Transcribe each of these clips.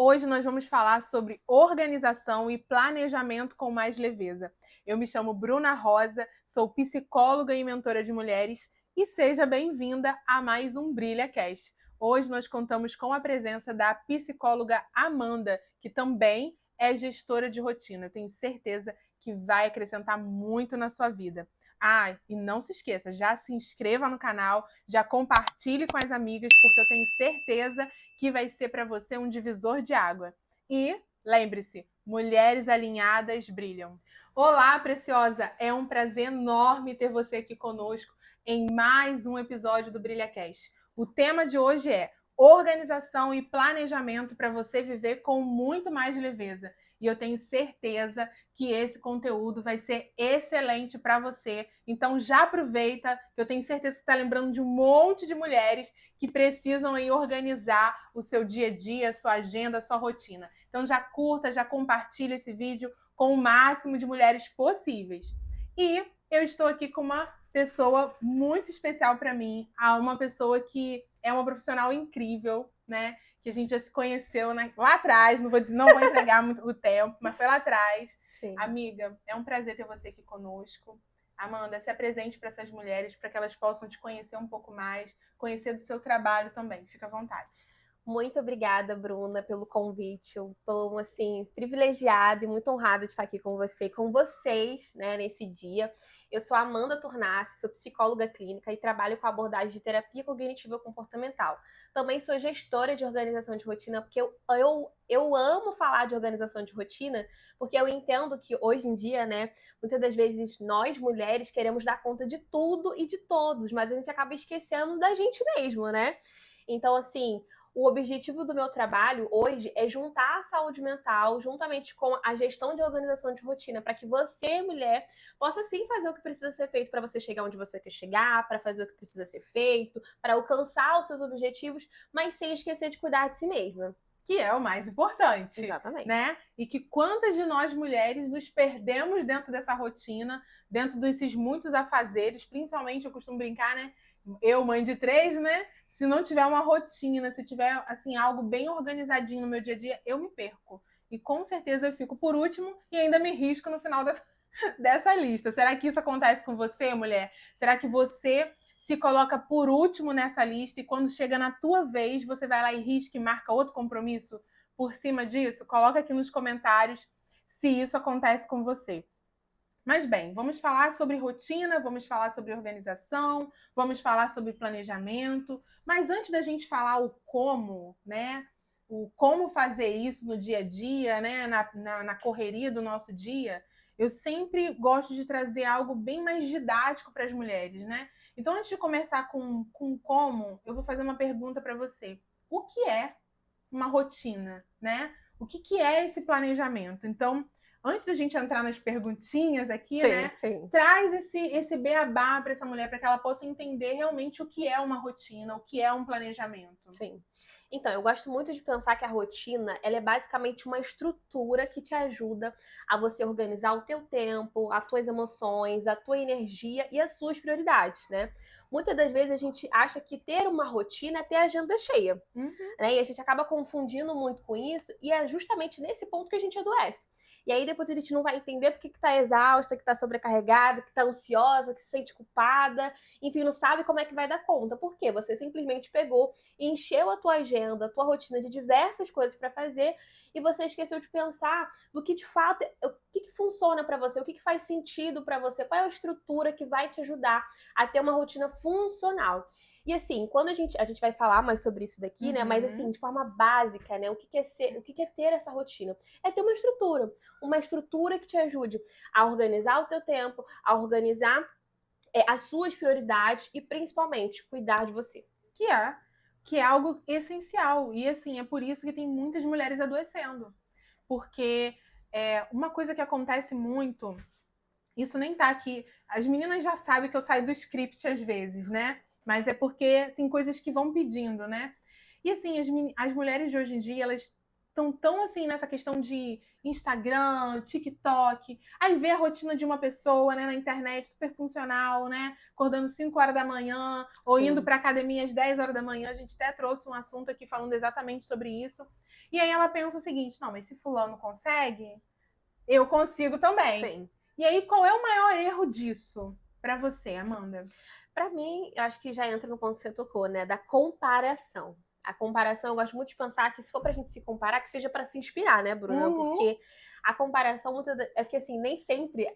Hoje nós vamos falar sobre organização e planejamento com mais leveza. Eu me chamo Bruna Rosa, sou psicóloga e mentora de mulheres e seja bem-vinda a mais um BrilhaCast. Hoje nós contamos com a presença da psicóloga Amanda, que também é gestora de rotina. Tenho certeza que vai acrescentar muito na sua vida. Ah, e não se esqueça, já se inscreva no canal, já compartilhe com as amigas, porque eu tenho certeza que vai ser para você um divisor de água. E lembre-se, mulheres alinhadas brilham. Olá, preciosa! É um prazer enorme ter você aqui conosco em mais um episódio do BrilhaCast. O tema de hoje é organização e planejamento para você viver com muito mais leveza. E eu tenho certeza que esse conteúdo vai ser excelente para você. Então já aproveita, que eu tenho certeza que você está lembrando de um monte de mulheres que precisam aí organizar o seu dia a dia, sua agenda, sua rotina. Então já curta, já compartilha esse vídeo com o máximo de mulheres possíveis. E eu estou aqui com uma pessoa muito especial para mim, uma pessoa que é uma profissional incrível, né? Que a gente já se conheceu lá atrás, não vou entregar muito o tempo, mas foi lá atrás. Sim. Amiga, é um prazer ter você aqui conosco. Amanda, se apresente para essas mulheres, para que elas possam te conhecer um pouco mais, conhecer do seu trabalho também. Fica à vontade. Muito obrigada, Bruna, pelo convite. Eu estou, assim, privilegiada e muito honrada de estar aqui com você, com vocês, né, nesse dia. Eu sou Amanda Tornassi, sou psicóloga clínica e trabalho com abordagem de terapia cognitiva comportamental. Também sou gestora de organização de rotina, porque eu amo falar de organização de rotina, porque eu entendo que hoje em dia, né, muitas das vezes nós, mulheres, queremos dar conta de tudo e de todos, mas a gente acaba esquecendo da gente mesmo, né? Então, assim, o objetivo do meu trabalho hoje é juntar a saúde mental juntamente com a gestão de organização de rotina, para que você, mulher, possa sim fazer o que precisa ser feito para você chegar onde você quer chegar, para fazer o que precisa ser feito, para alcançar os seus objetivos, mas sem esquecer de cuidar de si mesma. Que é o mais importante. Exatamente. Né? E que quantas de nós mulheres nos perdemos dentro dessa rotina, dentro desses muitos afazeres, principalmente eu costumo brincar, né? Eu, mãe de 3, né? Se não tiver uma rotina, se tiver assim algo bem organizadinho no meu dia a dia, eu me perco. E com certeza eu fico por último e ainda me risco no final dessa lista. Será que isso acontece com você, mulher? Será que você se coloca por último nessa lista e quando chega na tua vez, você vai lá e risca e marca outro compromisso por cima disso? Coloca aqui nos comentários se isso acontece com você. Mas bem, vamos falar sobre rotina, vamos falar sobre organização, vamos falar sobre planejamento. Mas antes da gente falar o como, né? O como fazer isso no dia a dia, né? Na correria do nosso dia, eu sempre gosto de trazer algo bem mais didático para as mulheres, né? Então, antes de começar com como, eu vou fazer uma pergunta para você. O que é uma rotina, né? O que é esse planejamento? Então, antes da gente entrar nas perguntinhas aqui, Sim, né? sim. Traz esse beabá para essa mulher, para que ela possa entender realmente o que é uma rotina, o que é um planejamento. Sim. Então, eu gosto muito de pensar que a rotina, ela é basicamente uma estrutura que te ajuda a você organizar o teu tempo, as tuas emoções, a tua energia e as suas prioridades, né? Muitas das vezes a gente acha que ter uma rotina é ter a agenda cheia, né? E a gente acaba confundindo muito com isso e é justamente nesse ponto que a gente adoece. E aí depois a gente não vai entender porque que tá exausta, que tá sobrecarregada, que tá ansiosa, que se sente culpada, enfim, não sabe como é que vai dar conta. Por quê? Você simplesmente pegou e encheu a tua agenda, a tua rotina de diversas coisas para fazer e você esqueceu de pensar no que de fato, o que funciona para você, o que faz sentido para você, qual é a estrutura que vai te ajudar a ter uma rotina funcional. E assim, quando a gente vai falar mais sobre isso daqui, né? Mas assim, de forma básica, né? O que é ter essa rotina? É ter uma estrutura que te ajude a organizar o teu tempo, a organizar as suas prioridades e principalmente cuidar de você. Que é algo essencial. E assim, é por isso que tem muitas mulheres adoecendo. Porque uma coisa que acontece muito, isso nem tá aqui. As meninas já sabem que eu saio do script às vezes, né? Mas é porque tem coisas que vão pedindo, né? E assim, as mulheres de hoje em dia, elas estão tão assim nessa questão de Instagram, TikTok, aí vê a rotina de uma pessoa, né, na internet, super funcional, né? Acordando 5 horas da manhã, ou Sim. indo para academia às 10 horas da manhã. A gente até trouxe um assunto aqui falando exatamente sobre isso. E aí ela pensa o seguinte, não, mas se fulano consegue, eu consigo também. Sim. E aí, qual é o maior erro disso pra você, Amanda? Pra mim, eu acho que já entra no ponto que você tocou, né? Da comparação. A comparação, eu gosto muito de pensar que se for pra gente se comparar, que seja pra se inspirar, né, Bruna? Porque a comparação é que, assim, nem sempre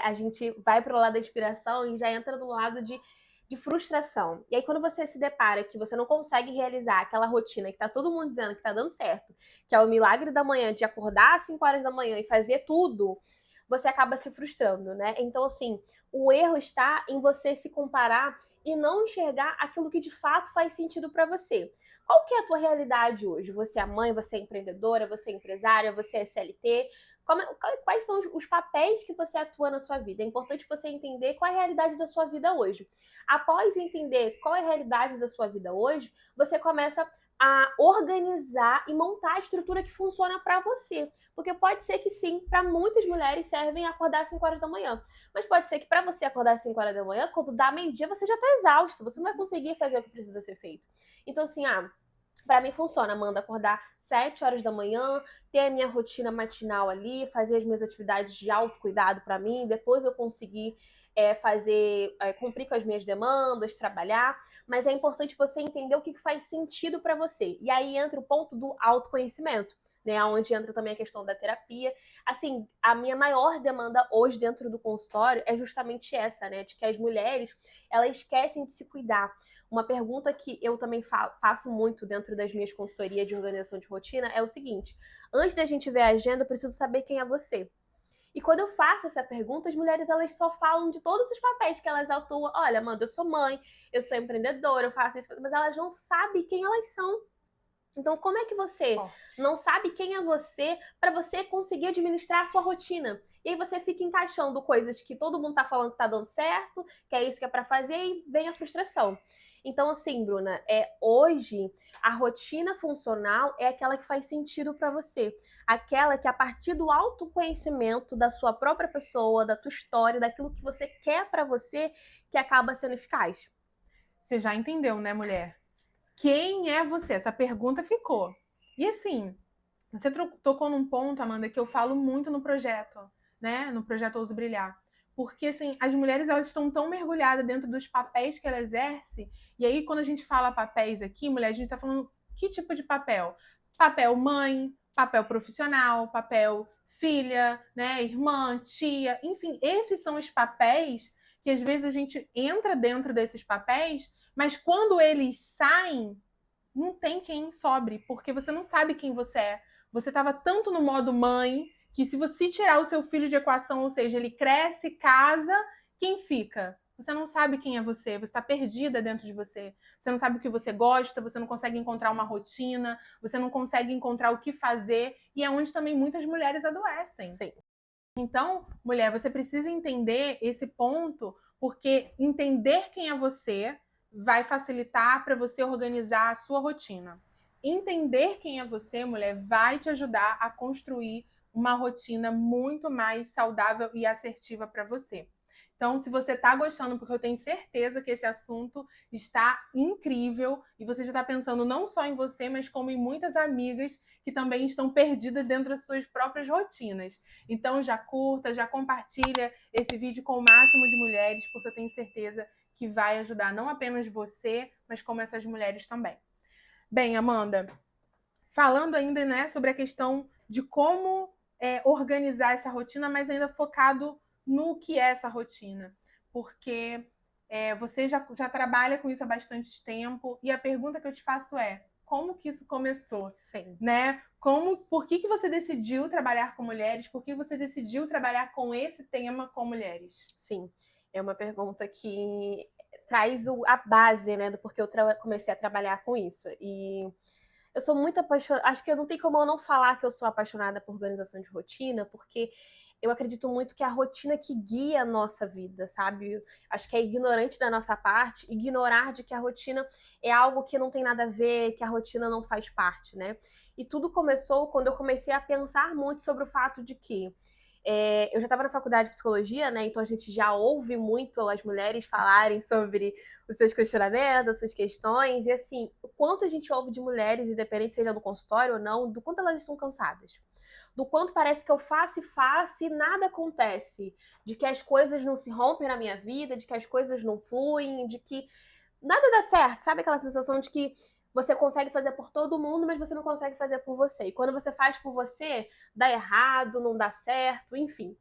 a gente vai pro lado da inspiração e já entra no lado de frustração. E aí, quando você se depara que você não consegue realizar aquela rotina que tá todo mundo dizendo que tá dando certo, que é o milagre da manhã, de acordar às 5 horas da manhã e fazer tudo, você acaba se frustrando, né? Então, assim, o erro está em você se comparar e não enxergar aquilo que de fato faz sentido para você. Qual que é a tua realidade hoje? Você é mãe, você é empreendedora, você é empresária, você é CLT? Quais são os papéis que você atua na sua vida? É importante você entender qual é a realidade da sua vida hoje. Após entender qual é a realidade da sua vida hoje, você começa a organizar e montar a estrutura que funciona para você. Porque pode ser que sim, para muitas mulheres servem acordar às 5 horas da manhã. Mas pode ser que para você acordar às 5 horas da manhã, quando dá meio-dia, você já está exausto, você não vai conseguir fazer o que precisa ser feito. Então, assim, pra mim funciona, Amanda, acordar 7 horas da manhã, ter a minha rotina matinal ali, fazer as minhas atividades de autocuidado pra mim, depois eu conseguir cumprir com as minhas demandas, trabalhar, mas é importante você entender o que faz sentido pra você. E aí entra o ponto do autoconhecimento, né, onde entra também a questão da terapia. Assim, a minha maior demanda hoje dentro do consultório é justamente essa, né, de que as mulheres, elas esquecem de se cuidar. Uma pergunta que eu também faço muito dentro das minhas consultorias de organização de rotina é o seguinte: antes da gente ver a agenda, eu preciso saber quem é você. E quando eu faço essa pergunta, as mulheres elas só falam de todos os papéis que elas atuam. Olha, Amanda, eu sou mãe, eu sou empreendedora, eu faço isso, mas elas não sabem quem elas são. Então, como é que você não sabe quem é você para você conseguir administrar a sua rotina? E aí você fica encaixando coisas que todo mundo tá falando que tá dando certo, que é isso que é para fazer, e vem a frustração. Então, assim, Bruna, hoje a rotina funcional é aquela que faz sentido para você. Aquela que, a partir do autoconhecimento da sua própria pessoa, da tua história, daquilo que você quer para você, que acaba sendo eficaz. Você já entendeu, né, mulher? Quem é você? Essa pergunta ficou. E assim, você tocou num ponto, Amanda, que eu falo muito no projeto, né? No projeto Ouso Brilhar. Porque, assim, as mulheres, elas estão tão mergulhadas dentro dos papéis que ela exerce. E aí, quando a gente fala papéis aqui, mulher, a gente tá falando que tipo de papel? Papel mãe, papel profissional, papel filha, né? Irmã, tia. Enfim, esses são os papéis que, às vezes, a gente entra dentro desses papéis, mas quando eles saem, não tem quem sobre, porque você não sabe quem você é. Você estava tanto no modo mãe que se você tirar o seu filho de equação, ou seja, ele cresce, casa, quem fica? Você não sabe quem é você está perdida dentro de você. Você não sabe o que você gosta, você não consegue encontrar uma rotina, você não consegue encontrar o que fazer, e é onde também muitas mulheres adoecem. Sim. Então, mulher, você precisa entender esse ponto, porque entender quem é você vai facilitar para você organizar a sua rotina. Entender quem é você, mulher, vai te ajudar a construir uma rotina muito mais saudável e assertiva para você. Então, se você está gostando, porque eu tenho certeza que esse assunto está incrível e você já está pensando não só em você, mas como em muitas amigas que também estão perdidas dentro das suas próprias rotinas. Então, já curta, já compartilha esse vídeo com o máximo de mulheres, porque eu tenho certeza que vai ajudar não apenas você, mas como essas mulheres também. Bem, Amanda, falando ainda, né, sobre a questão de como organizar essa rotina, mas ainda focado no que é essa rotina, porque você já trabalha com isso há bastante tempo, e a pergunta que eu te faço é: como que isso começou? Sim. Né? Por que você decidiu trabalhar com mulheres? Por que você decidiu trabalhar com esse tema com mulheres? Sim, é uma pergunta que traz a base, né, do porquê eu comecei a trabalhar com isso. E eu sou muito apaixonada, acho que não tem como eu não falar que eu sou apaixonada por organização de rotina, porque eu acredito muito que é a rotina que guia a nossa vida, sabe? Acho que é ignorante da nossa parte ignorar de que a rotina é algo que não tem nada a ver, que a rotina não faz parte, né? E tudo começou quando eu comecei a pensar muito sobre o fato de que Eu já estava na faculdade de psicologia, né? Então a gente já ouve muito as mulheres falarem sobre os seus questionamentos, as suas questões. E assim, o quanto a gente ouve de mulheres, independente seja no consultório ou não, do quanto elas estão cansadas. Do quanto parece que eu faço e faço e nada acontece. De que as coisas não se rompem na minha vida, de que as coisas não fluem, de que nada dá certo. Sabe aquela sensação de que você consegue fazer por todo mundo, mas você não consegue fazer por você. E quando você faz por você, dá errado, não dá certo, enfim.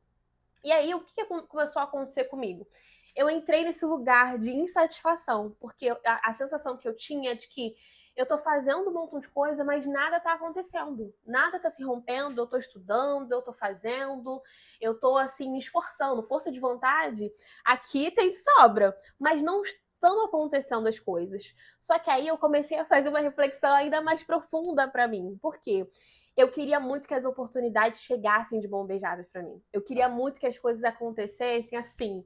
E aí, o que começou a acontecer comigo? Eu entrei nesse lugar de insatisfação, porque a sensação que eu tinha de que eu tô fazendo um montão de coisa, mas nada tá acontecendo. Nada tá se rompendo, eu tô estudando, eu tô fazendo, eu tô, assim, me esforçando. Força de vontade, aqui tem sobra, mas não estão acontecendo as coisas. Só que aí eu comecei a fazer uma reflexão ainda mais profunda para mim. Por quê? Eu queria muito que as oportunidades chegassem de mão beijada para mim. Eu queria muito que as coisas acontecessem assim.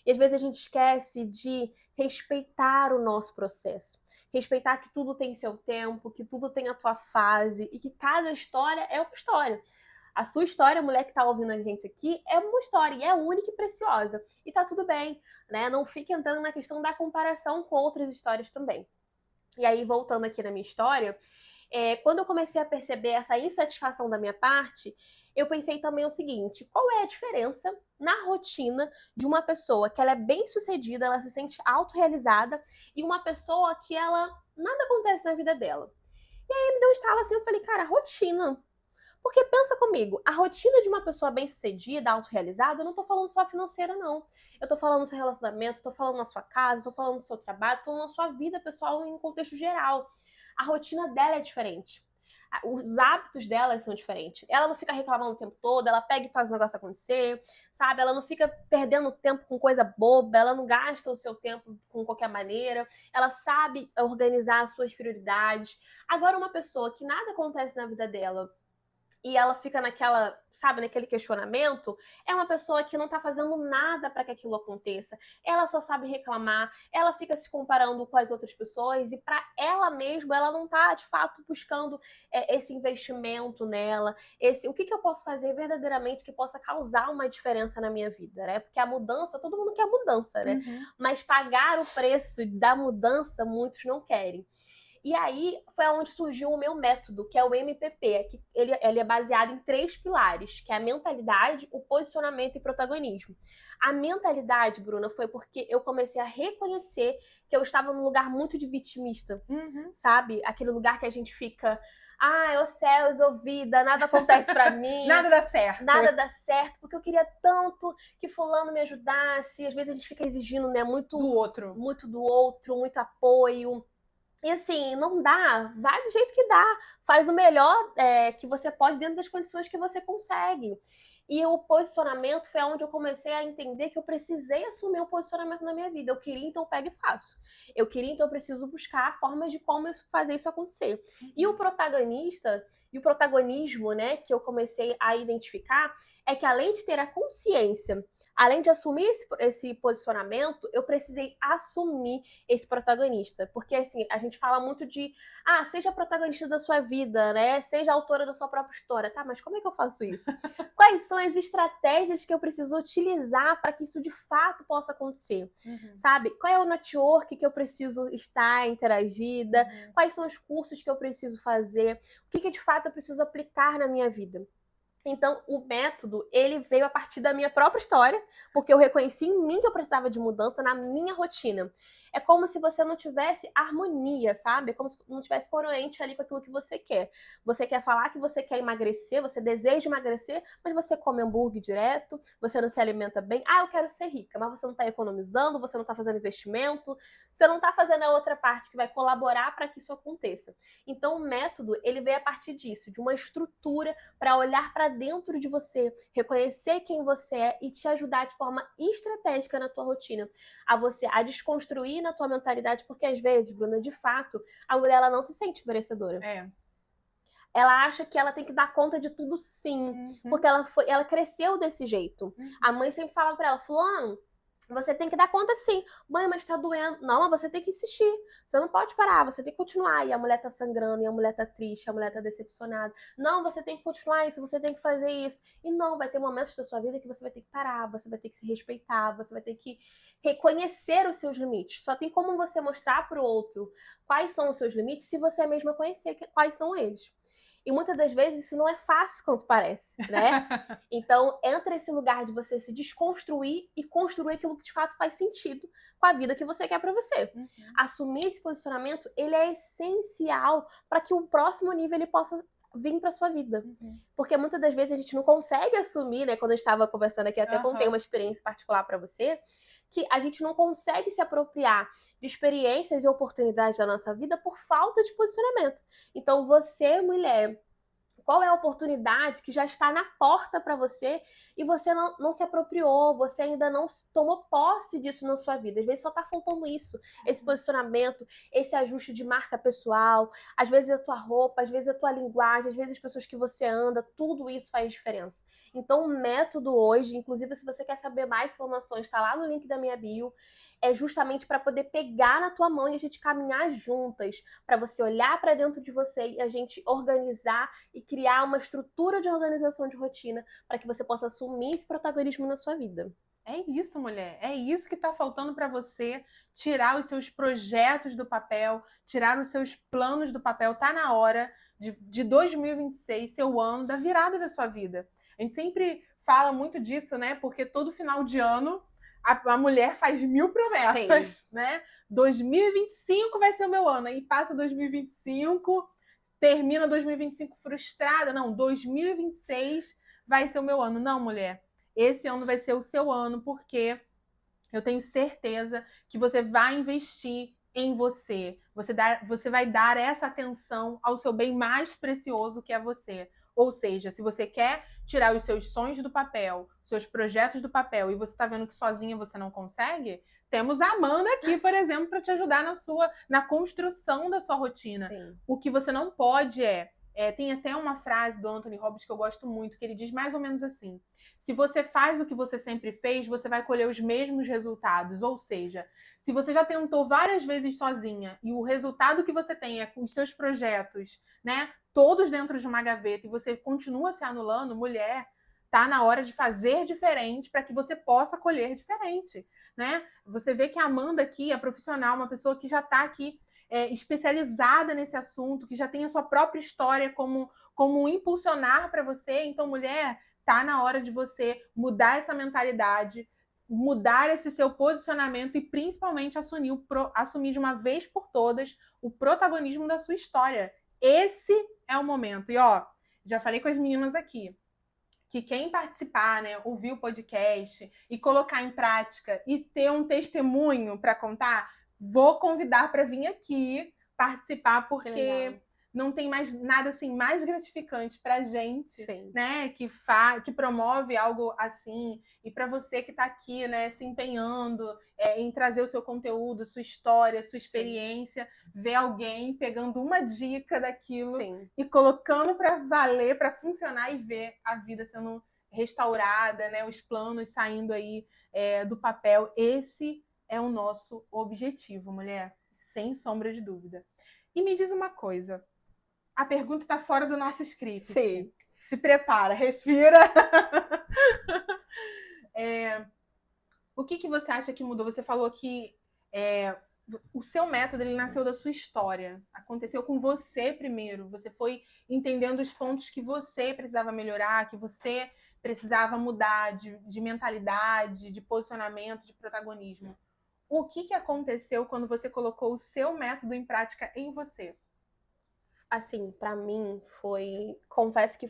E às vezes a gente esquece de respeitar o nosso processo. Respeitar que tudo tem seu tempo, que tudo tem a tua fase e que cada história é uma história. A sua história, a mulher que tá ouvindo a gente aqui, é uma história e é única e preciosa. E tá tudo bem, né? Não fique entrando na questão da comparação com outras histórias também. E aí, voltando aqui na minha história, quando eu comecei a perceber essa insatisfação da minha parte, eu pensei também o seguinte: qual é a diferença na rotina de uma pessoa que ela é bem sucedida, ela se sente autorrealizada, e uma pessoa que ela nada acontece na vida dela? E aí me deu um estalo assim, eu falei, cara, rotina. Porque pensa comigo, a rotina de uma pessoa bem-sucedida, autorrealizada, eu não tô falando só financeira, não. Eu tô falando no seu relacionamento, tô falando na sua casa, tô falando no seu trabalho, tô falando na sua vida pessoal em contexto geral. A rotina dela é diferente. Os hábitos dela são diferentes. Ela não fica reclamando o tempo todo, ela pega e faz o negócio acontecer, sabe? Ela não fica perdendo tempo com coisa boba, ela não gasta o seu tempo com qualquer maneira, ela sabe organizar as suas prioridades. Agora, uma pessoa que nada acontece na vida dela, e ela fica naquela, sabe, naquele questionamento, é uma pessoa que não tá fazendo nada para que aquilo aconteça. Ela só sabe reclamar, ela fica se comparando com as outras pessoas e para ela mesma, ela não tá de fato buscando esse investimento nela, o que eu posso fazer verdadeiramente que possa causar uma diferença na minha vida, né? Porque a mudança, todo mundo quer mudança, né? Uhum. Mas pagar o preço da mudança, muitos não querem. E aí foi onde surgiu o meu método, que é o MPP, que ele é baseado em 3 pilares, que é a mentalidade, o posicionamento e protagonismo. A mentalidade, Bruna, foi porque eu comecei a reconhecer que eu estava num lugar muito de vitimista, sabe? Aquele lugar que a gente fica, ô céus, ô vida, nada acontece pra mim. Nada dá certo. Nada dá certo, porque eu queria tanto que fulano me ajudasse. Às vezes a gente fica exigindo, né, muito do outro, muito apoio. E assim, não dá, vai do jeito que dá. Faz o melhor que você pode dentro das condições que você consegue. E o posicionamento foi onde eu comecei a entender que eu precisei assumir o posicionamento na minha vida. Eu queria, então eu pego e faço. Eu queria, então eu preciso buscar formas de como fazer isso acontecer. E o protagonista, e o protagonismo, né, que eu comecei a identificar, é que além de ter a consciência, além de assumir esse posicionamento, eu precisei assumir esse protagonista. Porque, assim, a gente fala muito de, seja protagonista da sua vida, né? Seja autora da sua própria história. Tá, mas como é que eu faço isso? Quais são as estratégias que eu preciso utilizar para que isso de fato possa acontecer? Sabe? Qual é o network que eu preciso estar interagida? Quais são os cursos que eu preciso fazer? O que de fato eu preciso aplicar na minha vida? Então, o método, ele veio a partir da minha própria história, porque eu reconheci em mim que eu precisava de mudança na minha rotina. É como se você não tivesse harmonia, sabe? É como se não tivesse coroente ali com aquilo que você quer. Você quer falar que você quer emagrecer, você deseja emagrecer, mas você come hambúrguer direto, você não se alimenta bem. Eu quero ser rica, mas você não está economizando, você não está fazendo investimento, você não está fazendo a outra parte que vai colaborar para que isso aconteça. Então, o método, ele veio a partir disso, de uma estrutura para olhar para dentro de você, reconhecer quem você é e te ajudar de forma estratégica na tua rotina, a desconstruir na tua mentalidade, porque às vezes, Bruna, de fato, a mulher ela não se sente merecedora. Ela acha que ela tem que dar conta de tudo sim, porque ela cresceu desse jeito. A mãe sempre fala pra ela, fulano, Você tem que dar conta sim. Mãe, mas tá doendo. Não, mas você tem que insistir. Você não pode parar, você tem que continuar. E a mulher tá sangrando, e a mulher tá triste, a mulher tá decepcionada. Não, você tem que continuar isso, você tem que fazer isso. E não, vai ter momentos da sua vida que você vai ter que parar, você vai ter que se respeitar, você vai ter que reconhecer os seus limites. Só tem como você mostrar pro outro quais são os seus limites se você mesma conhecer quais são eles. E muitas das vezes isso não é fácil quanto parece, né? Então, entra esse lugar de você se desconstruir e construir aquilo que de fato faz sentido com a vida que você quer pra você. Uhum. Assumir esse posicionamento, ele é essencial para que o próximo nível ele possa vir pra sua vida. Uhum. Porque muitas das vezes a gente não consegue assumir, né? Quando eu estava conversando aqui, até contei uma experiência particular pra você, que a gente não consegue se apropriar de experiências e oportunidades da nossa vida por falta de posicionamento. Então, você, mulher, qual é a oportunidade que já está na porta para você e você não se apropriou, você ainda não tomou posse disso na sua vida? Às vezes só está faltando isso, esse posicionamento, esse ajuste de marca pessoal, às vezes a tua roupa, às vezes a tua linguagem, às vezes as pessoas que você anda, tudo isso faz diferença. Então o método hoje, inclusive se você quer saber mais informações, está lá no link da minha bio, é justamente para poder pegar na tua mão e a gente caminhar juntas, para você olhar para dentro de você e a gente organizar e criar uma estrutura de organização de rotina para que você possa assumir esse protagonismo na sua vida. É isso, mulher. É isso que está faltando para você tirar os seus projetos do papel, tirar os seus planos do papel. Tá na hora de 2026 ser o ano da virada da sua vida. A gente sempre fala muito disso, né? Porque todo final de ano a mulher faz 1000 promessas, Sim. né? 2025 vai ser o meu ano. Aí passa 2025, termina 2025 frustrada. Não, 2026 vai ser o meu ano. Não, mulher. Esse ano vai ser o seu ano, porque eu tenho certeza que você vai investir em você. Você vai dar essa atenção ao seu bem mais precioso, que é você. Ou seja, se você quer tirar os seus sonhos do papel, seus projetos do papel, e você está vendo que sozinha você não consegue, temos a Amanda aqui, por exemplo, para te ajudar na construção da sua rotina. Sim. O que você não pode tem até uma frase do Anthony Robbins que eu gosto muito, que ele diz mais ou menos assim: se você faz o que você sempre fez, você vai colher os mesmos resultados. Ou seja, se você já tentou várias vezes sozinha e o resultado que você tem é com os seus projetos, né, todos dentro de uma gaveta, e você continua se anulando, mulher, tá na hora de fazer diferente para que você possa colher diferente, né? Você vê que a Amanda aqui é profissional, uma pessoa que já está aqui especializada nesse assunto, que já tem a sua própria história como impulsionar para você. Então, mulher, tá na hora de você mudar essa mentalidade, mudar esse seu posicionamento e principalmente assumir de uma vez por todas o protagonismo da sua história. Esse é o momento. E ó, já falei com as meninas aqui, que quem participar, né, ouvir o podcast e colocar em prática e ter um testemunho para contar, vou convidar para vir aqui participar, porque não tem mais nada assim mais gratificante para gente, Sim, né, que promove algo assim, e para você que está aqui, né, se empenhando em trazer o seu conteúdo, sua história, sua experiência, ver alguém pegando uma dica daquilo sim, e colocando para valer, para funcionar, e ver a vida sendo restaurada, né, os planos saindo aí do papel. Esse é o nosso objetivo, mulher, sem sombra de dúvida. E me diz uma coisa, a pergunta está fora do nosso script. Sim. Se prepara, respira. O que você acha que mudou? Você falou que o seu método ele nasceu da sua história. Aconteceu com você primeiro. Você foi entendendo os pontos que você precisava melhorar, que você precisava mudar de mentalidade, de posicionamento, de protagonismo. O que aconteceu quando você colocou o seu método em prática em você? Assim, pra mim foi... Confesso que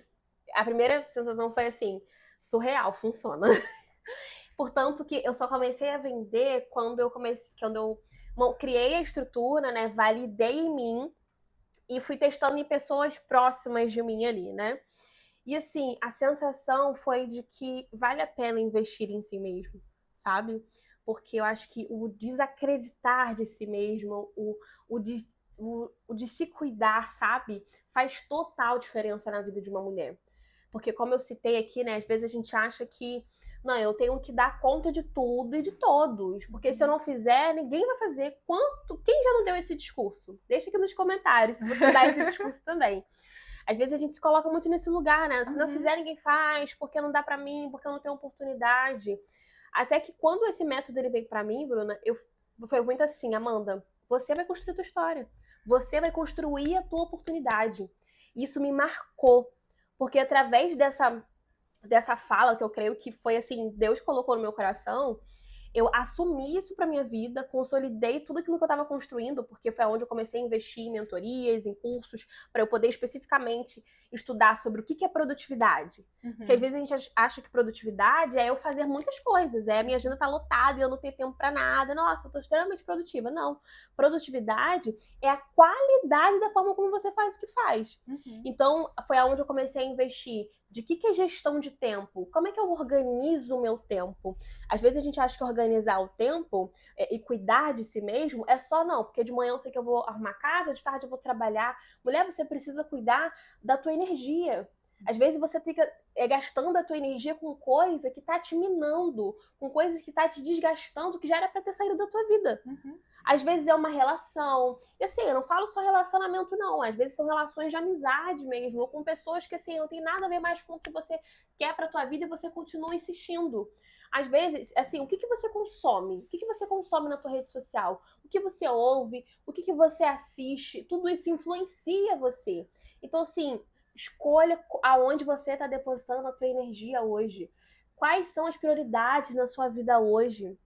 a primeira sensação foi assim, surreal, funciona. Portanto, que eu só comecei a vender quando eu criei a estrutura, né? Validei em mim e fui testando em pessoas próximas de mim ali, né? E assim, a sensação foi de que vale a pena investir em si mesmo, sabe? Porque eu acho que o desacreditar de si mesmo, o de se cuidar, sabe? Faz total diferença na vida de uma mulher. Porque como eu citei aqui, né, às vezes a gente acha que, não, eu tenho que dar conta de tudo e de todos, porque se eu não fizer, ninguém vai fazer. Quem já não deu esse discurso? Deixa aqui nos comentários se você dá esse discurso também. Às vezes a gente se coloca muito nesse lugar, né? Se não fizer, ninguém faz, porque não dá pra mim, porque eu não tenho oportunidade. Até que quando esse método ele veio pra mim, Bruna, foi muito assim, Amanda, você vai construir a tua história. Você vai construir a tua oportunidade. Isso me marcou, porque através dessa fala, que eu creio que foi assim, Deus colocou no meu coração, eu assumi isso para minha vida, consolidei tudo aquilo que eu estava construindo, porque foi onde eu comecei a investir em mentorias, em cursos, para eu poder especificamente estudar sobre o que é produtividade. Porque às vezes a gente acha que produtividade é eu fazer muitas coisas, a minha agenda tá lotada e eu não tenho tempo para nada, nossa, eu tô extremamente produtiva. Não, produtividade é a qualidade da forma como você faz o que faz. Então, foi aonde eu comecei a investir. De que é gestão de tempo? Como é que eu organizo o meu tempo? Às vezes a gente acha que organizar o tempo e cuidar de si mesmo é só não, porque de manhã eu sei que eu vou arrumar casa, de tarde eu vou trabalhar. Mulher, você precisa cuidar da tua energia. Às vezes você fica gastando a tua energia com coisa que tá te minando, com coisas que tá te desgastando, que já era pra ter saído da tua vida. Às vezes é uma relação. E assim, eu não falo só relacionamento, não. Às vezes são relações de amizade mesmo, ou com pessoas que assim, não tem nada a ver mais com o que você quer pra tua vida e você continua insistindo. Às vezes, assim, o que você consome? O que você consome na tua rede social? O que você ouve? O que você assiste? Tudo isso influencia você. Então, assim, escolha aonde você está depositando a tua energia hoje. Quais são as prioridades na sua vida hoje?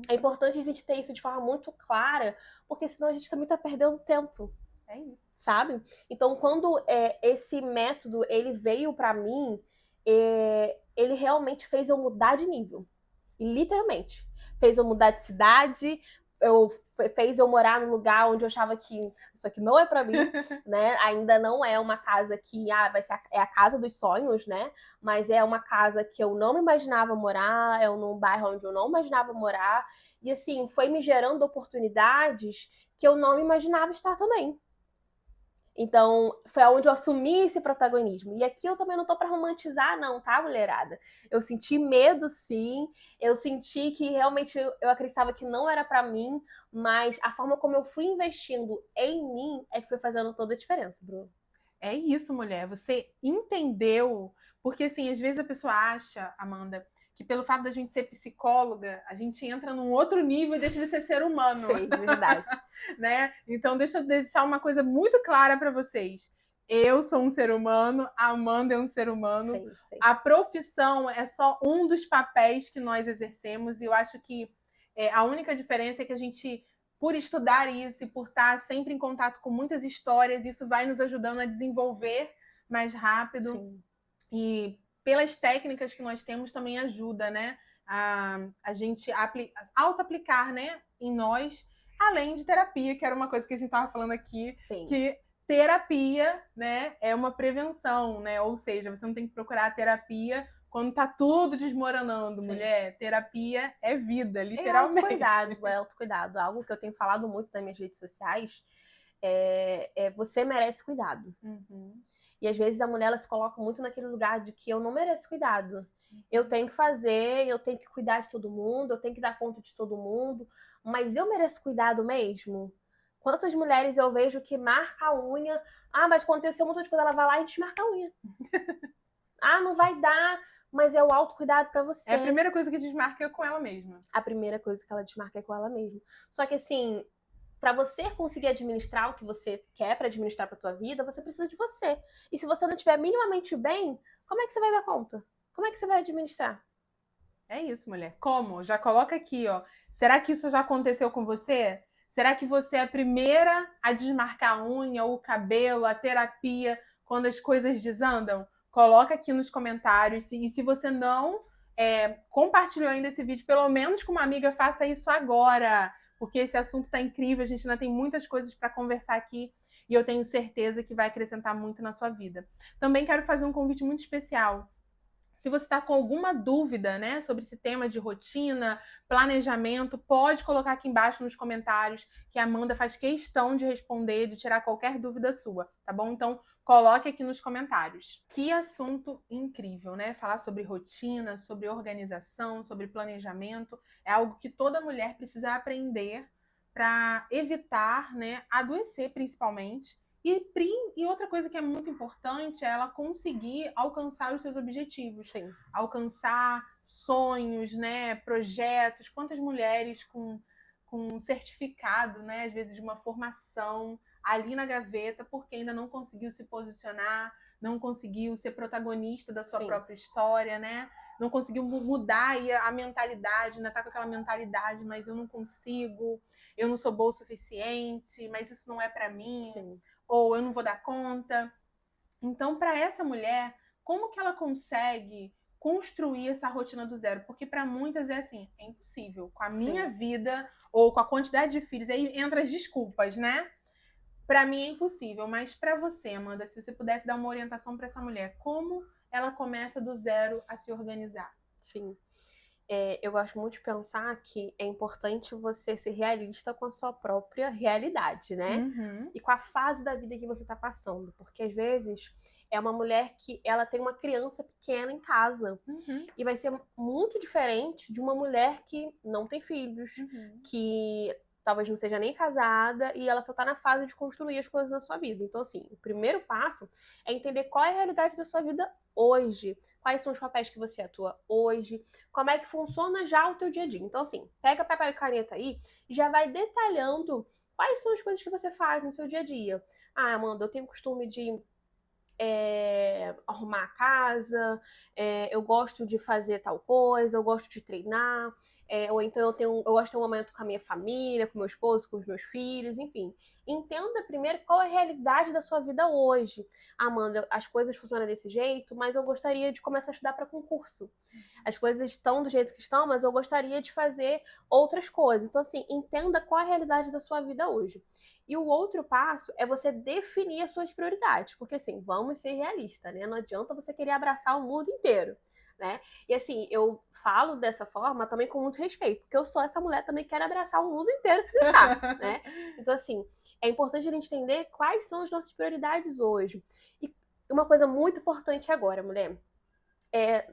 É importante a gente ter isso de forma muito clara, porque senão a gente também tá perdendo tempo. É isso. Sabe? Então, quando esse método ele veio pra mim, ele realmente fez eu mudar de nível. E, literalmente. Fez eu mudar de cidade, fez eu morar num lugar onde eu achava que isso aqui não é pra mim, né? Ainda não é uma casa que vai ser a casa dos sonhos, né? Mas é uma casa que eu não me imaginava morar, é num bairro onde eu não imaginava morar. E assim, foi me gerando oportunidades que eu não me imaginava estar também. Então, foi onde eu assumi esse protagonismo. E aqui eu também não tô pra romantizar, não, tá, mulherada? Eu senti medo, sim. Eu senti que realmente eu acreditava que não era pra mim, mas a forma como eu fui investindo em mim é que foi fazendo toda a diferença, Bruno. É isso, mulher. Você entendeu. Porque, assim, às vezes a pessoa acha, Amanda, que pelo fato da gente ser psicóloga, a gente entra num outro nível e deixa de ser humano. Sim, verdade. Né? Então, deixa eu deixar uma coisa muito clara para vocês. Eu sou um ser humano, a Amanda é um ser humano. Sim, sim. A profissão é só um dos papéis que nós exercemos, e eu acho que a única diferença é que a gente, por estudar isso e por estar sempre em contato com muitas histórias, isso vai nos ajudando a desenvolver mais rápido. Sim. E pelas técnicas que nós temos também ajuda, né? A gente auto-aplicar, né, em nós, além de terapia, que era uma coisa que a gente estava falando aqui, Sim. que terapia, né, é uma prevenção, né? Ou seja, você não tem que procurar a terapia quando tá tudo desmoronando, Sim. Mulher. Terapia é vida, literalmente. É autocuidado. Algo que eu tenho falado muito nas minhas redes sociais você merece cuidado. E às vezes a mulher ela se coloca muito naquele lugar de que eu não mereço cuidado. Eu tenho que fazer, eu tenho que cuidar de todo mundo, eu tenho que dar conta de todo mundo, mas eu mereço cuidado mesmo? Quantas mulheres eu vejo que marca a unha, mas aconteceu um montão de coisa, ela vai lá e desmarca a unha. Não vai dar, mas é o autocuidado pra você. É a primeira coisa que desmarca é com ela mesma. A primeira coisa que ela desmarca é com ela mesma. Só que assim, para você conseguir administrar o que você quer para administrar para tua vida, você precisa de você. E se você não estiver minimamente bem, como é que você vai dar conta? Como é que você vai administrar? É isso, mulher. Como? Já coloca aqui, ó. Será que isso já aconteceu com você? Será que você é a primeira a desmarcar a unha, o cabelo, a terapia, quando as coisas desandam? Coloca aqui nos comentários. E se você não compartilhou ainda esse vídeo, pelo menos com uma amiga, faça isso agora. Porque esse assunto está incrível, a gente ainda tem muitas coisas para conversar aqui e eu tenho certeza que vai acrescentar muito na sua vida. Também quero fazer um convite muito especial. Se você está com alguma dúvida, né, sobre esse tema de rotina, planejamento, pode colocar aqui embaixo nos comentários que a Amanda faz questão de responder, de tirar qualquer dúvida sua, tá bom? Então, coloque aqui nos comentários. Que assunto incrível, né? Falar sobre rotina, sobre organização, sobre planejamento. É algo que toda mulher precisa aprender para evitar, né, adoecer principalmente. E outra coisa que é muito importante é ela conseguir alcançar os seus objetivos. Sim. Alcançar sonhos, né, projetos. Quantas mulheres com certificado, né, às vezes de uma formação ali na gaveta, porque ainda não conseguiu se posicionar, não conseguiu ser protagonista da sua própria história, né? Não conseguiu mudar aí a mentalidade, ainda tá com aquela mentalidade, mas eu não consigo, eu não sou boa o suficiente, mas isso não é para mim. Sim. Ou eu não vou dar conta. Então, para essa mulher, como que ela consegue construir essa rotina do zero? Porque para muitas é assim, é impossível. Com a minha vida ou com a quantidade de filhos, aí entra as desculpas, né? Para mim é impossível, mas para você, Amanda, se você pudesse dar uma orientação para essa mulher, como ela começa do zero a se organizar? Sim. Eu gosto muito de pensar que é importante você ser realista com a sua própria realidade, né? Uhum. E com a fase da vida que você tá passando. Porque às vezes é uma mulher que ela tem uma criança pequena em casa. Uhum. E vai ser muito diferente de uma mulher que não tem filhos, que talvez não seja nem casada e ela só tá na fase de construir as coisas na sua vida. Então, assim, o primeiro passo é entender qual é a realidade da sua vida hoje. Quais são os papéis que você atua hoje, como é que funciona já o teu dia a dia. Então, assim, pega papel e caneta aí e já vai detalhando quais são as coisas que você faz no seu dia a dia. Ah, Amanda, eu tenho costume de arrumar a casa, eu gosto de fazer tal coisa, eu gosto de treinar, ou então eu gosto de ter um momento com a minha família, com meu esposo, com os meus filhos, enfim. Entenda primeiro qual é a realidade da sua vida hoje. Amanda, as coisas funcionam desse jeito, mas eu gostaria de começar a estudar para concurso. As coisas estão do jeito que estão, mas eu gostaria de fazer outras coisas. Então, assim, entenda qual é a realidade da sua vida hoje. E o outro passo é você definir as suas prioridades. Porque, assim, vamos ser realistas, né? Não adianta você querer abraçar o mundo inteiro, né? E, assim, eu falo dessa forma também com muito respeito. Porque eu sou essa mulher também que quer abraçar o mundo inteiro se deixar, né? Então, assim, é importante a gente entender quais são as nossas prioridades hoje. E uma coisa muito importante agora, mulher.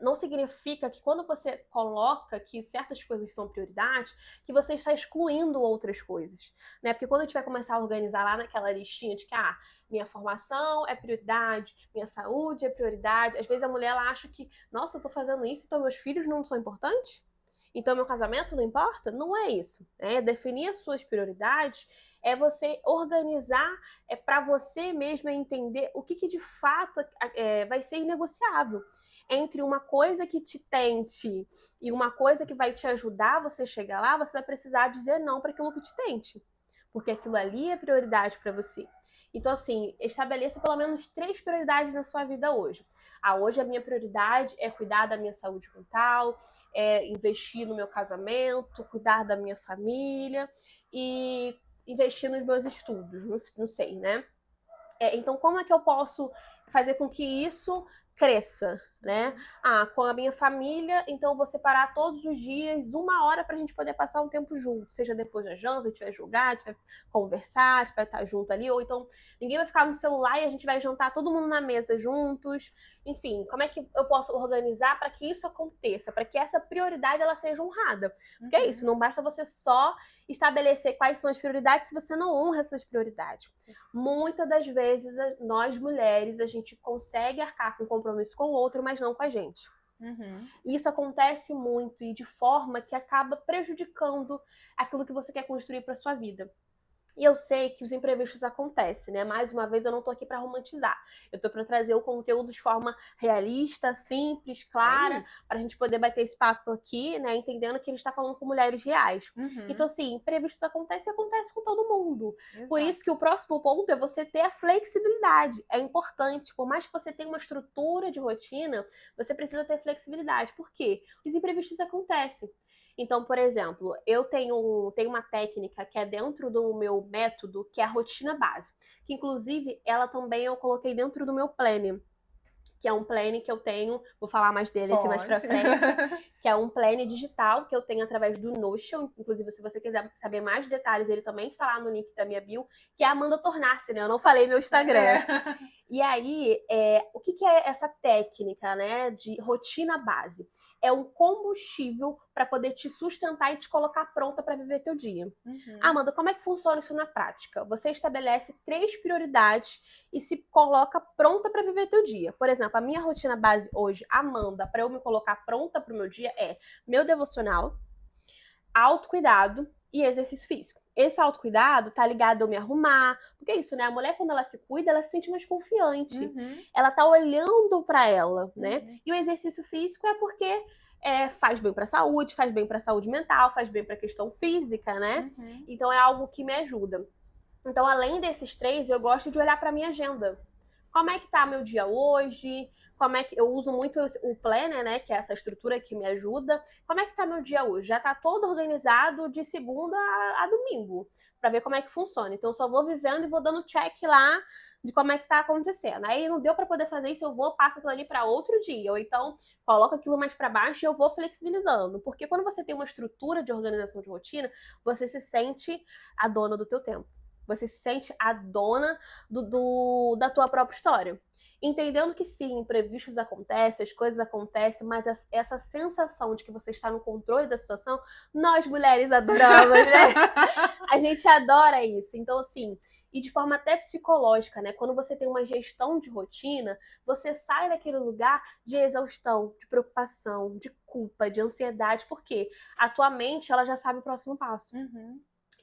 Não significa que quando você coloca que certas coisas são prioridade, que você está excluindo outras coisas, né? Porque quando a gente vai começar a organizar lá naquela listinha de que, minha formação é prioridade, minha saúde é prioridade, às vezes a mulher ela acha que, nossa, eu tô fazendo isso, então meus filhos não são importantes? Então meu casamento não importa? Não é isso. Definir as suas prioridades é você organizar para você mesma entender o que de fato vai ser inegociável. Entre uma coisa que te tente e uma coisa que vai te ajudar você chegar lá, você vai precisar dizer não para aquilo que te tente. Porque aquilo ali é prioridade para você. Então, assim, estabeleça pelo menos 3 prioridades na sua vida hoje. Hoje a minha prioridade é cuidar da minha saúde mental, investir no meu casamento, cuidar da minha família e investir nos meus estudos, não sei, né? Então, como é que eu posso fazer com que isso cresça, né? Com a minha família, então eu vou separar todos os dias 1 hora pra gente poder passar um tempo junto, seja depois da janta, a gente vai jogar, a gente vai conversar, a gente vai estar junto ali, ou então ninguém vai ficar no celular e a gente vai jantar todo mundo na mesa juntos. Enfim, como é que eu posso organizar para que isso aconteça, para que essa prioridade ela seja honrada? Porque é isso, não basta você só estabelecer quais são as prioridades se você não honra essas prioridades. Muitas das vezes, nós mulheres, a gente consegue arcar com um compromisso com o outro, mas não com a gente. E isso acontece muito e de forma que acaba prejudicando aquilo que você quer construir para sua vida. E eu sei que os imprevistos acontecem, né? Mais uma vez, eu não tô aqui para romantizar. Eu tô para trazer o conteúdo de forma realista, simples, clara, pra gente poder bater esse papo aqui, né? Entendendo que a gente tá falando com mulheres reais. Então, assim, imprevistos acontecem e acontece com todo mundo. Exato. Por isso que o próximo ponto é você ter a flexibilidade. É importante. Por mais que você tenha uma estrutura de rotina, você precisa ter flexibilidade. Por quê? Os imprevistos acontecem. Então, por exemplo, eu tenho uma técnica que é dentro do meu método, que é a rotina base. Que, inclusive, ela também eu coloquei dentro do meu planning. Que é um planning que eu tenho, vou falar mais dele aqui mais pra frente, que é um planner digital que eu tenho através do Notion. Inclusive, se você quiser saber mais detalhes, ele também está lá no link da minha bio, que é Amanda Tornassi, né? Eu não falei meu Instagram. E aí, o que é essa técnica, né, de rotina base? É um combustível para poder te sustentar e te colocar pronta para viver teu dia. Amanda, como é que funciona isso na prática? Você estabelece 3 prioridades e se coloca pronta para viver teu dia. Por exemplo, a minha rotina base hoje, Amanda, para eu me colocar pronta para o meu dia é meu devocional, autocuidado e exercício físico. Esse autocuidado tá ligado a eu me arrumar, porque é isso, né? A mulher, quando ela se cuida, ela se sente mais confiante. Ela tá olhando pra ela, né? E o exercício físico é porque faz bem pra saúde, faz bem pra saúde mental, faz bem pra questão física, né? Então é algo que me ajuda. Então, além desses 3, eu gosto de olhar pra minha agenda. Como é que tá meu dia hoje? Como é que eu uso muito o planner, né, que é essa estrutura que me ajuda. Como é que tá meu dia hoje? Já tá todo organizado de segunda a domingo, para ver como é que funciona. Então eu só vou vivendo e vou dando check lá de como é que tá acontecendo. Aí não deu para poder fazer isso, eu vou passo aquilo ali para outro dia, ou então coloco aquilo mais para baixo e eu vou flexibilizando, porque quando você tem uma estrutura de organização de rotina, você se sente a dona do teu tempo. Você se sente a dona da tua própria história. Entendendo que sim, imprevistos acontecem, as coisas acontecem, mas essa sensação de que você está no controle da situação, nós mulheres adoramos, né? A gente adora isso. Então, assim, e de forma até psicológica, né? Quando você tem uma gestão de rotina, você sai daquele lugar de exaustão, de preocupação, de culpa, de ansiedade, porque a tua mente, ela já sabe o próximo passo.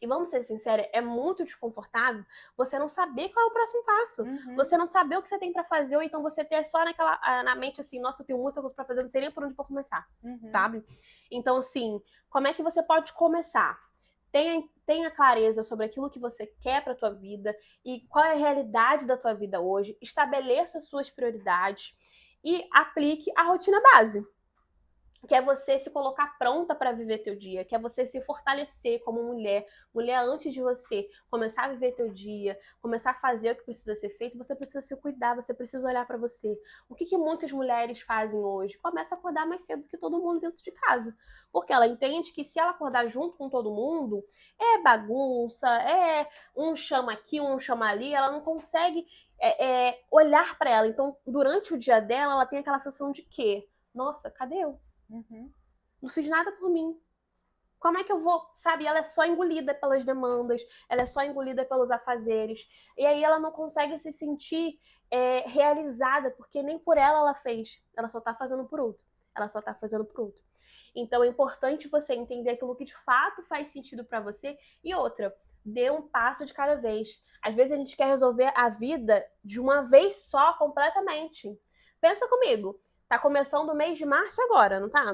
E vamos ser sinceros, é muito desconfortável você não saber qual é o próximo passo. Você não saber o que você tem pra fazer, ou então você ter só na mente assim, nossa, eu tenho muita coisa pra fazer, não sei nem por onde vou começar, sabe? Então, assim, como é que você pode começar? Tenha clareza sobre aquilo que você quer pra tua vida e qual é a realidade da tua vida hoje. Estabeleça suas prioridades e aplique a rotina base. Que é você se colocar pronta para viver teu dia, que é você se fortalecer como mulher. Mulher, antes de você começar a viver teu dia, começar a fazer o que precisa ser feito, você precisa se cuidar, você precisa olhar para você. O que muitas mulheres fazem hoje? Começa a acordar mais cedo que todo mundo dentro de casa. Porque ela entende que se ela acordar junto com todo mundo, é bagunça, é um chama aqui, um chama ali, ela não consegue olhar para ela. Então, durante o dia dela, ela tem aquela sensação de quê? Nossa, cadê eu? Não fiz nada por mim. Como é que eu vou, sabe? Ela é só engolida pelas demandas, ela é só engolida pelos afazeres. E aí ela não consegue se sentir realizada, porque nem por ela fez. Ela só tá fazendo por outro. Ela só tá fazendo por outro. Então é importante você entender aquilo que de fato faz sentido pra você. E outra, dê um passo de cada vez. Às vezes a gente quer resolver a vida de uma vez só, completamente. Pensa comigo. Tá começando o mês de março agora, não tá?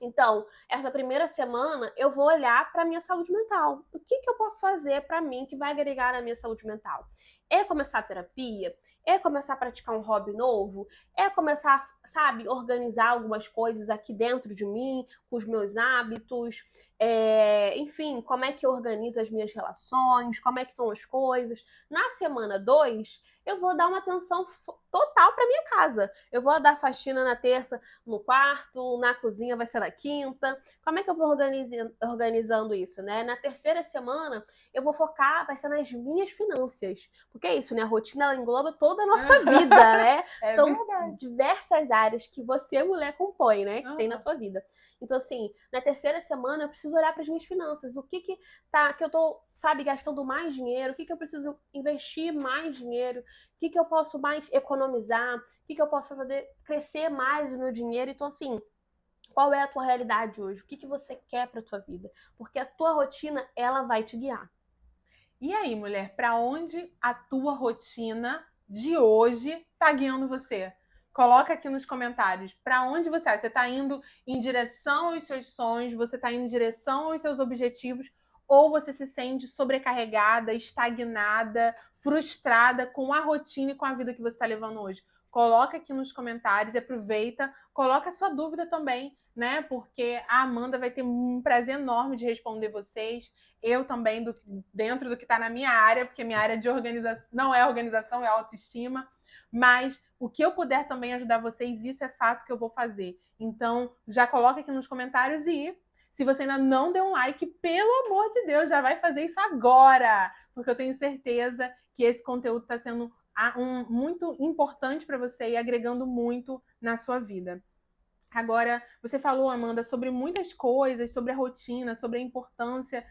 Então, essa primeira semana eu vou olhar para minha saúde mental. O que eu posso fazer para mim que vai agregar na minha saúde mental? É começar a terapia? É começar a praticar um hobby novo? É começar, sabe, organizar algumas coisas aqui dentro de mim, com os meus hábitos? Enfim, como é que eu organizo as minhas relações? Como é que estão as coisas? Na semana 2, eu vou dar uma atenção total para minha casa. Eu vou dar faxina na terça no quarto, na cozinha vai ser na quinta. Como é que eu vou organizando isso, né? Na terceira semana, eu vou focar, vai ser nas minhas finanças. Porque é isso, né? A rotina, ela engloba toda a nossa vida, né? São diversas áreas que você, mulher, compõe, né? Que tem na tua vida. Então, assim, na terceira semana, eu preciso olhar para as minhas finanças. O que eu tô, sabe, gastando mais dinheiro? O que eu preciso investir mais dinheiro? O que eu posso mais economizar? O que eu posso fazer crescer mais o meu dinheiro? Então, assim, qual é a tua realidade hoje? O que você quer para tua vida? Porque a tua rotina, ela vai te guiar. E aí, mulher, para onde a tua rotina de hoje tá guiando você? Coloca aqui nos comentários. Para onde você está? Você está indo em direção aos seus sonhos? Você está indo em direção aos seus objetivos? Ou você se sente sobrecarregada, estagnada, frustrada com a rotina e com a vida que você está levando hoje? Coloca aqui nos comentários, aproveita, coloca a sua dúvida também, né? Porque a Amanda vai ter um prazer enorme de responder vocês. Eu também, dentro do que está na minha área, porque minha área de organização não é organização, é autoestima. mas o que eu puder também ajudar vocês, isso é fato que eu vou fazer. Então, já coloca aqui nos comentários e se você ainda não deu um like, pelo amor de Deus, já vai fazer isso agora, porque eu tenho certeza que esse conteúdo está sendo muito importante para você e agregando muito na sua vida. Agora, você falou, Amanda, sobre muitas coisas, sobre a rotina, sobre a importância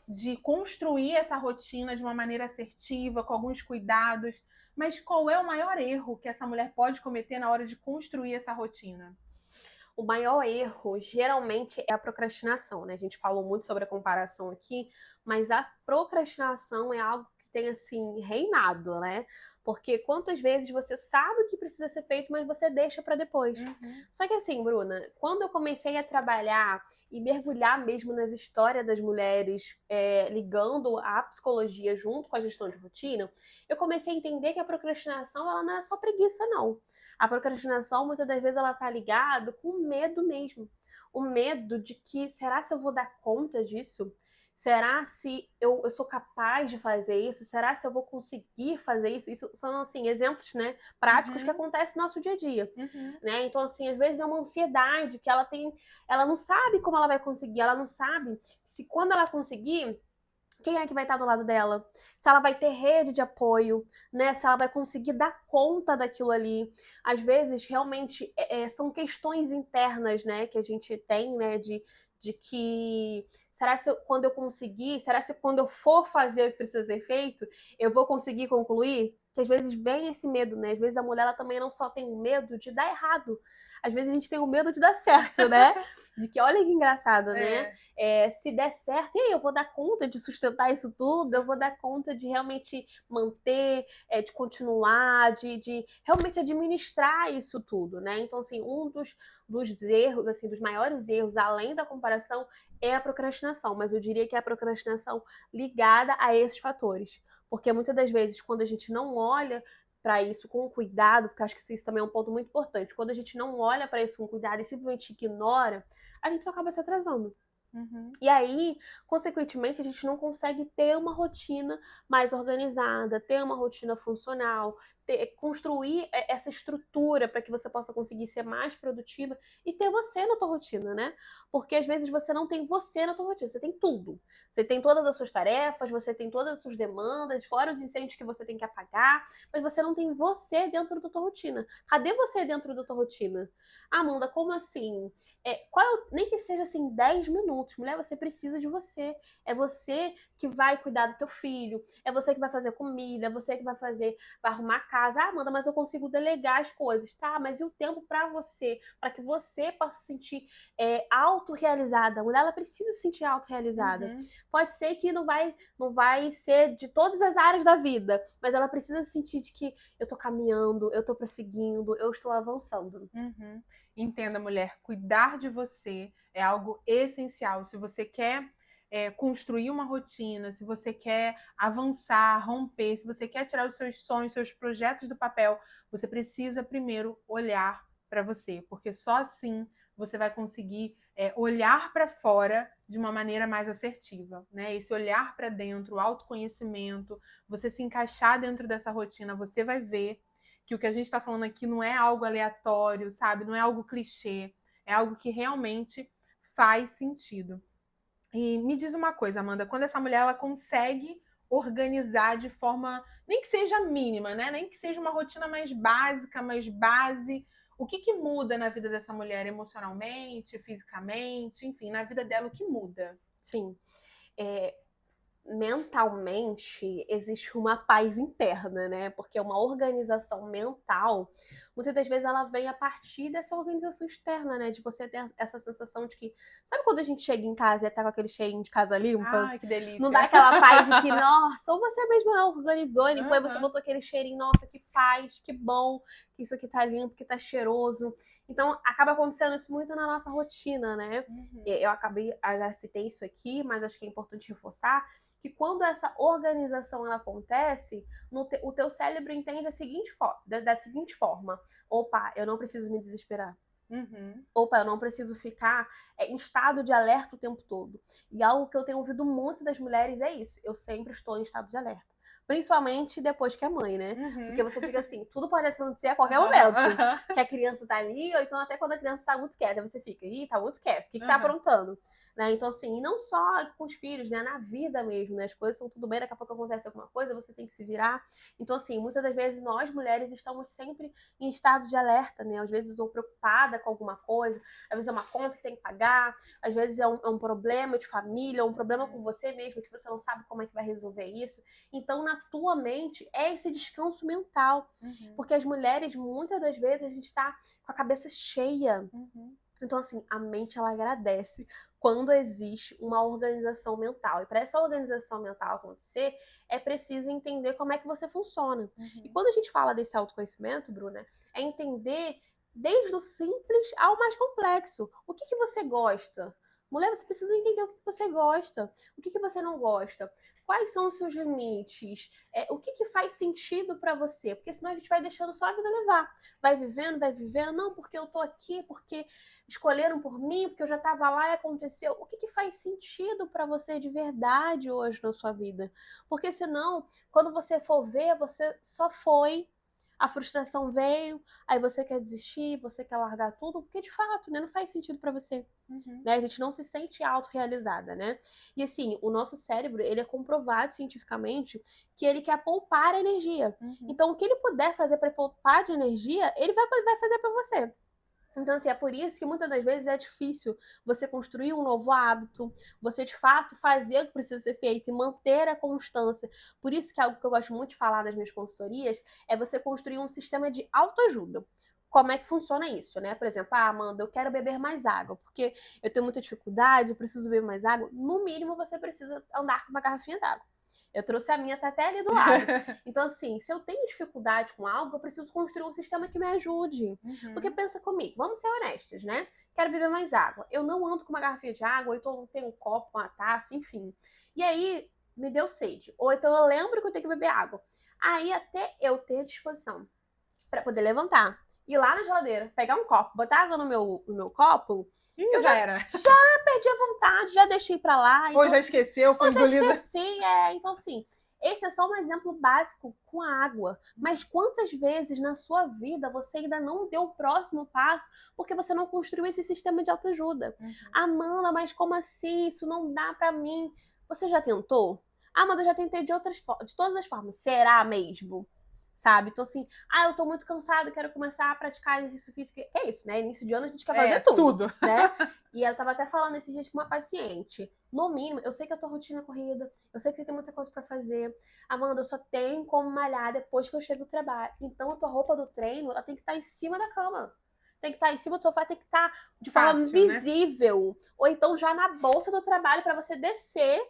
de construir essa rotina de uma maneira assertiva, com alguns cuidados. Mas qual é o maior erro que essa mulher pode cometer na hora de construir essa rotina? O maior erro, geralmente, é a procrastinação, né? A gente falou muito sobre a comparação aqui, mas a procrastinação é algo que tem, assim, reinado, né? Porque quantas vezes você sabe o que precisa ser feito, mas você deixa para depois. Só que assim, Bruna, quando eu comecei a trabalhar e mergulhar mesmo nas histórias das mulheres, ligando a psicologia junto com a gestão de rotina, eu comecei a entender que a procrastinação, ela não é só preguiça, não. A procrastinação, muitas das vezes, ela tá ligada com medo mesmo. O medo de que, será que eu vou dar conta disso? Será se eu sou capaz de fazer isso? Será se eu vou conseguir fazer isso? Isso são, assim, exemplos, né, práticos que acontecem no nosso dia a dia. Né? Então, assim, às vezes é uma ansiedade que ela tem, ela não sabe como ela vai conseguir, ela não sabe se quando ela conseguir, quem é que vai estar do lado dela? Se ela vai ter rede de apoio, né? Se ela vai conseguir dar conta daquilo ali. Às vezes, realmente, são questões internas, né? Que a gente tem, né? De que, será se quando eu conseguir, será se quando eu for fazer o que precisa ser feito, eu vou conseguir concluir? Que às vezes vem esse medo, né? Às vezes a mulher ela também não só tem o medo de dar errado, às vezes a gente tem o medo de dar certo, né? De que, olha que engraçado, né? Se der certo, e aí, eu vou dar conta de sustentar isso tudo, eu vou dar conta de realmente manter, de continuar, de realmente administrar isso tudo, né? Então, assim, um dos erros, assim, dos maiores erros, além da comparação, é a procrastinação. Mas eu diria que é a procrastinação ligada a esses fatores. Porque muitas das vezes, quando a gente não olha para isso com cuidado, porque acho que isso também é um ponto muito importante. Quando a gente não olha para isso com cuidado e simplesmente ignora, a gente só acaba se atrasando. E aí, consequentemente, a gente não consegue ter uma rotina mais organizada, ter uma rotina funcional, construir essa estrutura para que você possa conseguir ser mais produtiva e ter você na tua rotina, né? Porque às vezes você não tem você na tua rotina, você tem tudo. Você tem todas as suas tarefas, você tem todas as suas demandas, fora os incêndios que você tem que apagar, mas você não tem você dentro da tua rotina. Cadê você dentro da tua rotina? Amanda, como assim? Nem que seja assim 10 minutos. Mulher, você precisa de você. É você que vai cuidar do teu filho, é você que vai fazer comida, é você que vai arrumar a casa. Ah, Amanda, mas eu consigo delegar as coisas, tá? Mas e o tempo para você? Para que você possa se sentir autorrealizada. A mulher, ela precisa se sentir autorrealizada. Pode ser que não vai ser de todas as áreas da vida, mas ela precisa sentir de que eu tô caminhando, eu tô prosseguindo, eu estou avançando. Entenda, mulher, cuidar de você é algo essencial. Se você quer construir uma rotina, se você quer avançar, romper, se você quer tirar os seus sonhos, seus projetos do papel, você precisa primeiro olhar para você, porque só assim você vai conseguir olhar para fora de uma maneira mais assertiva, né? Esse olhar para dentro, o autoconhecimento, você se encaixar dentro dessa rotina, você vai ver que o que a gente está falando aqui não é algo aleatório, sabe? Não é algo clichê, é algo que realmente faz sentido. E me diz uma coisa, Amanda, quando essa mulher ela consegue organizar de forma, nem que seja mínima, né? Nem que seja uma rotina mais básica, mais base, o que muda na vida dessa mulher emocionalmente, fisicamente, enfim, na vida dela o que muda? Sim. Mentalmente existe uma paz interna, né? Porque uma organização mental, muitas das vezes ela vem a partir dessa organização externa, né? De você ter essa sensação de que, sabe quando a gente chega em casa e tá com aquele cheirinho de casa limpa? Ai, que delícia. Não dá aquela paz de que, nossa, ou você mesma organizou e depois você botou aquele cheirinho, nossa, que paz, que bom, que isso aqui tá limpo, que tá cheiroso. Então, acaba acontecendo isso muito na nossa rotina, né? Eu já citei isso aqui, mas acho que é importante reforçar que quando essa organização ela acontece, o teu cérebro entende da seguinte forma: opa, eu não preciso me desesperar. Opa, eu não preciso ficar em estado de alerta o tempo todo. E algo que eu tenho ouvido muito das mulheres é isso: eu sempre estou em estado de alerta. Principalmente depois que é mãe, né? Uhum. Porque você fica assim, tudo pode acontecer a qualquer momento. Que a criança tá ali, ou então até quando a criança tá muito quieta, você fica, ih, tá muito quieta, o que tá aprontando? Né? Então, assim, e não só com os filhos, né? Na vida mesmo, né? As coisas são tudo bem, daqui a pouco acontece alguma coisa, você tem que se virar. Então, assim, muitas das vezes nós, mulheres, estamos sempre em estado de alerta, né? Às vezes ou preocupada com alguma coisa, às vezes é uma conta que tem que pagar, às vezes é um problema de família, um problema com você mesmo, que você não sabe como é que vai resolver isso. Então, na tua mente, é esse descanso mental. Porque as mulheres, muitas das vezes, a gente tá com a cabeça cheia. Então, assim, a mente, ela agradece quando existe uma organização mental. E para essa organização mental acontecer, é preciso entender como é que você funciona. E quando a gente fala desse autoconhecimento, Bruna, é entender desde o simples ao mais complexo. O que você gosta? Mulher, você precisa entender o que você gosta, o que você não gosta, quais são os seus limites, o que faz sentido para você, porque senão a gente vai deixando só a vida levar. Vai vivendo, não, porque eu tô aqui, porque escolheram por mim, porque eu já estava lá e aconteceu. O que faz sentido para você de verdade hoje na sua vida? Porque senão, quando você for ver, você só foi, a frustração veio, aí você quer desistir, você quer largar tudo, porque de fato, né, não faz sentido para você. Né? A gente não se sente autorrealizada, né? E assim, o nosso cérebro, ele é comprovado cientificamente que ele quer poupar energia. Então, o que ele puder fazer para poupar de energia, ele vai fazer para você. Então, assim, é por isso que muitas das vezes é difícil você construir um novo hábito, você de fato fazer o que precisa ser feito e manter a constância. Por isso que é algo que eu gosto muito de falar nas minhas consultorias é você construir um sistema de autoajuda. Como é que funciona isso, né? Por exemplo, Amanda, eu quero beber mais água, porque eu tenho muita dificuldade, eu preciso beber mais água. No mínimo, você precisa andar com uma garrafinha d'água. Eu trouxe a minha, tá até ali do lado. Então, assim, se eu tenho dificuldade com algo, eu preciso construir um sistema que me ajude. Porque pensa comigo, vamos ser honestas, né? Quero beber mais água. Eu não ando com uma garrafinha de água, ou então não tenho um copo, uma taça, enfim. E aí, me deu sede. Ou então eu lembro que eu tenho que beber água. Aí, até eu ter disposição para poder levantar, ir lá na geladeira, pegar um copo, botar água no meu copo, eu já era. Já perdi a vontade, já deixei pra lá. Ou então, já esqueceu, foi engolida. Já esqueci, então assim, esse é só um exemplo básico com a água. Mas quantas vezes na sua vida você ainda não deu o próximo passo porque você não construiu esse sistema de autoajuda? Amanda, mas como assim? Isso não dá pra mim. Você já tentou? Amanda, eu já tentei de todas as formas. Será mesmo? Sabe? Então, assim, eu tô muito cansada, quero começar a praticar exercício físico. É isso, né? Início de ano a gente quer fazer tudo. Né? E eu tava até falando esses dias com uma paciente. No mínimo, eu sei que a tua rotina é corrida, eu sei que você tem muita coisa pra fazer. Amanda, eu só tenho como malhar depois que eu chego do trabalho. Então, a tua roupa do treino, ela tem que estar em cima da cama. Tem que estar em cima do sofá, tem que estar de forma visível. Né? Ou então já na bolsa do trabalho para você descer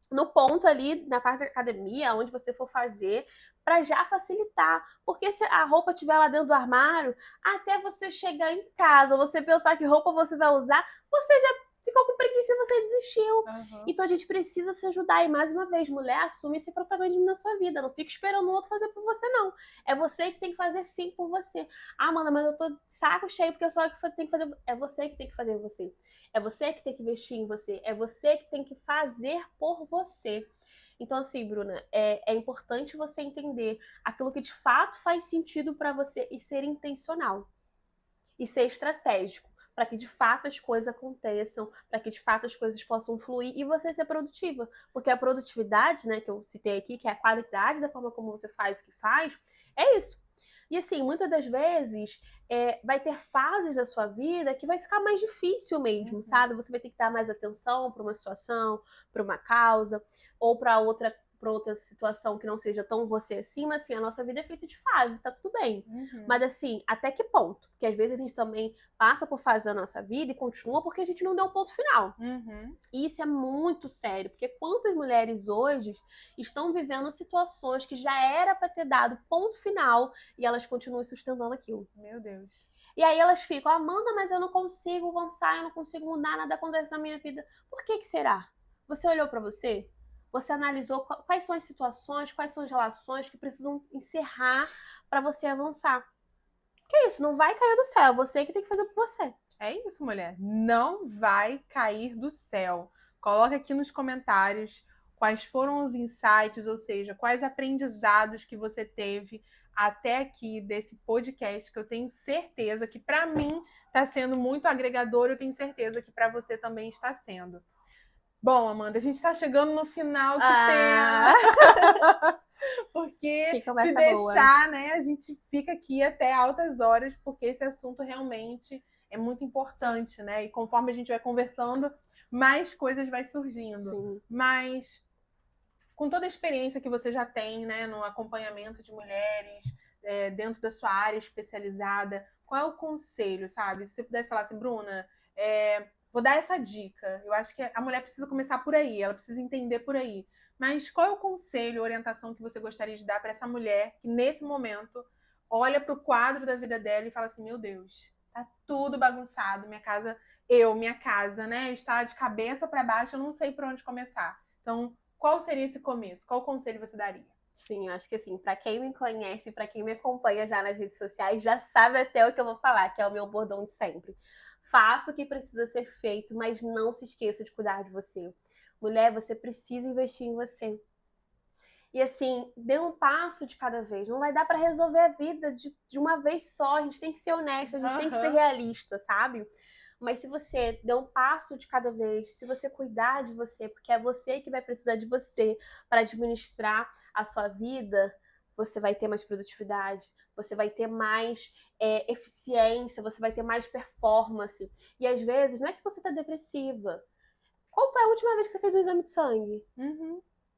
no ponto ali, na parte da academia, onde você for fazer, para já facilitar. Porque se a roupa estiver lá dentro do armário, até você chegar em casa, você pensar que roupa você vai usar, você já ficou com preguiça e você desistiu. Então a gente precisa se ajudar. E mais uma vez, mulher, assume esse protagonismo na sua vida. Não fica esperando o outro fazer por você, não. É você que tem que fazer sim por você. Amanda, mas eu tô de saco cheio porque eu sou a que tem que fazer. É você que tem que fazer você. É você que tem que investir em você. É você que tem que fazer por você. Então, assim, Bruna, é importante você entender aquilo que de fato faz sentido para você e ser intencional. E ser estratégico. Para que de fato as coisas aconteçam, para que de fato as coisas possam fluir e você ser produtiva. Porque a produtividade, né, que eu citei aqui, que é a qualidade da forma como você faz o que faz, é isso. E assim, muitas das vezes vai ter fases da sua vida que vai ficar mais difícil mesmo, sabe? Você vai ter que dar mais atenção para uma situação, para uma causa, ou para outra situação que não seja tão você assim, mas assim, a nossa vida é feita de fases, tá tudo bem. Mas assim, até que ponto? Porque às vezes a gente também passa por fase da nossa vida e continua porque a gente não deu um ponto final. E isso é muito sério, porque quantas mulheres hoje estão vivendo situações que já era para ter dado ponto final e elas continuam sustentando aquilo. Meu Deus. E aí elas ficam, Amanda, mas eu não consigo avançar, eu não consigo mudar, nada acontece na minha vida. Por que será? Você olhou para você? Você analisou quais são as situações, quais são as relações que precisam encerrar para você avançar. Que é isso, não vai cair do céu, é você que tem que fazer por você. É isso, mulher. Não vai cair do céu. Coloca aqui nos comentários quais foram os insights, ou seja, quais aprendizados que você teve até aqui desse podcast, que eu tenho certeza que para mim está sendo muito agregador, eu tenho certeza que para você também está sendo. Bom, Amanda, a gente está chegando no final, que pena! Porque se deixar, né, a gente fica aqui até altas horas, porque esse assunto realmente é muito importante, né? E conforme a gente vai conversando, mais coisas vai surgindo. Sim. Mas com toda a experiência que você já tem, né, no acompanhamento de mulheres, dentro da sua área especializada, qual é o conselho, sabe? Se você pudesse falar assim, Bruna, vou dar essa dica. Eu acho que a mulher precisa começar por aí, ela precisa entender por aí. Mas qual é o conselho, orientação que você gostaria de dar para essa mulher que, nesse momento, olha para o quadro da vida dela e fala assim, meu Deus, tá tudo bagunçado, minha casa, né, está de cabeça para baixo, eu não sei por onde começar. Então, qual seria esse começo? Qual conselho você daria? Sim, eu acho que assim, para quem me conhece, para quem me acompanha já nas redes sociais, já sabe até o que eu vou falar, que é o meu bordão de sempre. Faça o que precisa ser feito, mas não se esqueça de cuidar de você. Mulher, você precisa investir em você. E assim, dê um passo de cada vez. Não vai dar para resolver a vida de uma vez só. A gente tem que ser honesta, a gente tem que ser realista, sabe? Mas se você der um passo de cada vez, se você cuidar de você, porque é você que vai precisar de você para administrar a sua vida, você vai ter mais produtividade, você vai ter mais eficiência, você vai ter mais performance. E às vezes, não é que você está depressiva. Qual foi a última vez que você fez um exame de sangue?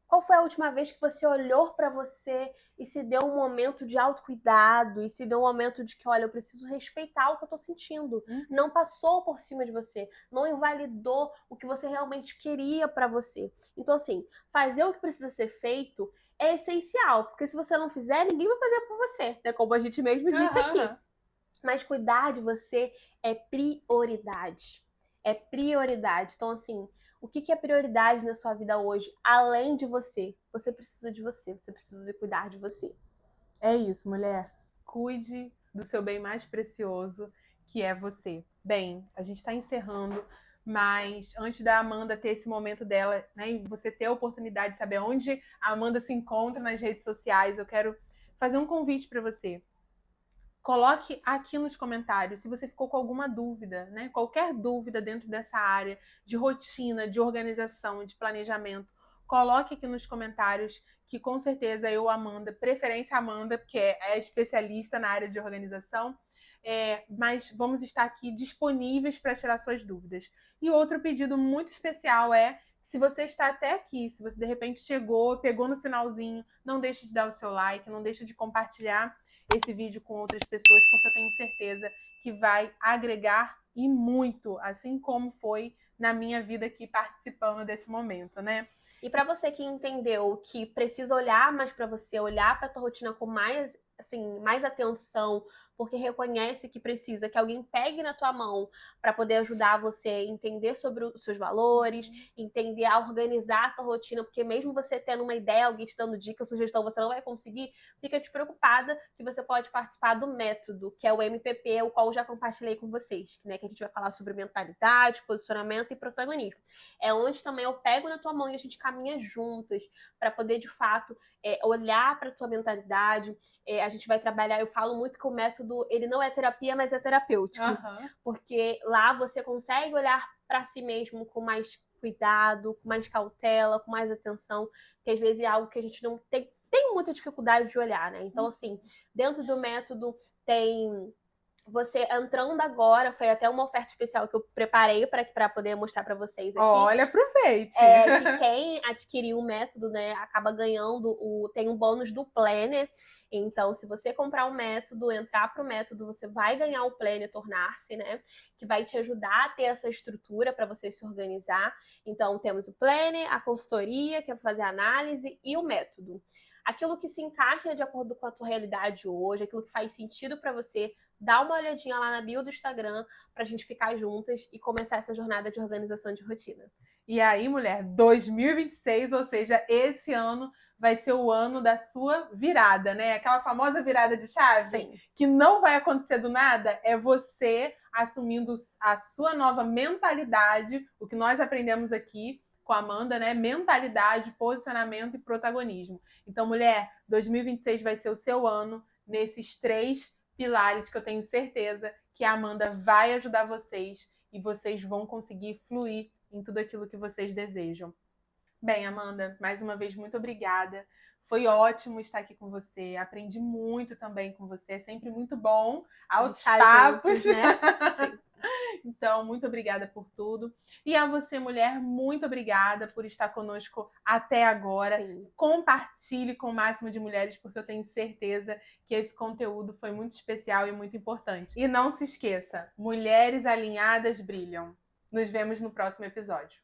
Qual foi a última vez que você olhou para você e se deu um momento de autocuidado e se deu um momento de que, olha, eu preciso respeitar o que eu tô sentindo. Não passou por cima de você, não invalidou o que você realmente queria para você. Então, assim, fazer o que precisa ser feito é essencial, porque se você não fizer, ninguém vai fazer por você, né? Como a gente mesmo disse aqui. Mas cuidar de você é prioridade. É prioridade. Então, assim, o que é prioridade na sua vida hoje, além de você? Você precisa de você precisa de cuidar de você. É isso, mulher. Cuide do seu bem mais precioso, que é você. Bem, a gente está encerrando, mas antes da Amanda ter esse momento dela, né, e você ter a oportunidade de saber onde a Amanda se encontra nas redes sociais, eu quero fazer um convite para você. Coloque aqui nos comentários se você ficou com alguma dúvida, né? Qualquer dúvida dentro dessa área de rotina, de organização, de planejamento. Coloque aqui nos comentários que com certeza eu, Amanda, preferência Amanda, porque é especialista na área de organização, mas vamos estar aqui disponíveis para tirar suas dúvidas. E outro pedido muito especial é, se você está até aqui, se você de repente chegou, pegou no finalzinho, não deixe de dar o seu like, não deixe de compartilhar esse vídeo com outras pessoas, porque eu tenho certeza que vai agregar e muito, assim como foi na minha vida aqui participando desse momento, né? E para você que entendeu que precisa olhar mais para você, olhar para tua rotina com mais, assim, mais atenção, porque reconhece que precisa que alguém pegue na tua mão para poder ajudar você a entender sobre os seus valores, entender a organizar a tua rotina, porque mesmo você tendo uma ideia, alguém te dando dica, sugestão, você não vai conseguir, fica despreocupada que você pode participar do método, que é o MPP, o qual eu já compartilhei com vocês, né, que a gente vai falar sobre mentalidade, posicionamento e protagonismo. É onde também eu pego na tua mão e a gente caminha juntas para poder, de fato, olhar para a tua mentalidade. A gente vai trabalhar, eu falo muito que o método, ele não é terapia, mas é terapêutico. Porque lá você consegue olhar para si mesmo com mais cuidado, com mais cautela, com mais atenção, que às vezes é algo que a gente não tem muita dificuldade de olhar, né? Então, assim, dentro do método tem... Você entrando agora, foi até uma oferta especial que eu preparei para poder mostrar para vocês aqui. Olha, aproveite! Que quem adquirir o método, né, acaba ganhando tem um bônus do Planner. Então, se você comprar o método, entrar para o método, você vai ganhar o Planner Tornar-se, né, que vai te ajudar a ter essa estrutura para você se organizar. Então, temos o Planner, a consultoria, que é fazer a análise, e o método. Aquilo que se encaixa de acordo com a tua realidade hoje, aquilo que faz sentido para você, dá uma olhadinha lá na bio do Instagram pra gente ficar juntas e começar essa jornada de organização de rotina. E aí, mulher, 2026, ou seja, esse ano vai ser o ano da sua virada, né? Aquela famosa virada de chave. Sim. Que não vai acontecer do nada, é você assumindo a sua nova mentalidade, o que nós aprendemos aqui, com a Amanda, né? Mentalidade, posicionamento e protagonismo. Então, mulher, 2026 vai ser o seu ano nesses 3 pilares que eu tenho certeza que a Amanda vai ajudar vocês e vocês vão conseguir fluir em tudo aquilo que vocês desejam. Bem, Amanda, mais uma vez, muito obrigada. Foi ótimo estar aqui com você. Aprendi muito também com você. É sempre muito bom. Altos papos, né? Sim. Então, muito obrigada por tudo. E a você, mulher, muito obrigada por estar conosco até agora. Sim. Compartilhe com o máximo de mulheres, porque eu tenho certeza que esse conteúdo foi muito especial e muito importante. E não se esqueça, mulheres alinhadas brilham. Nos vemos no próximo episódio.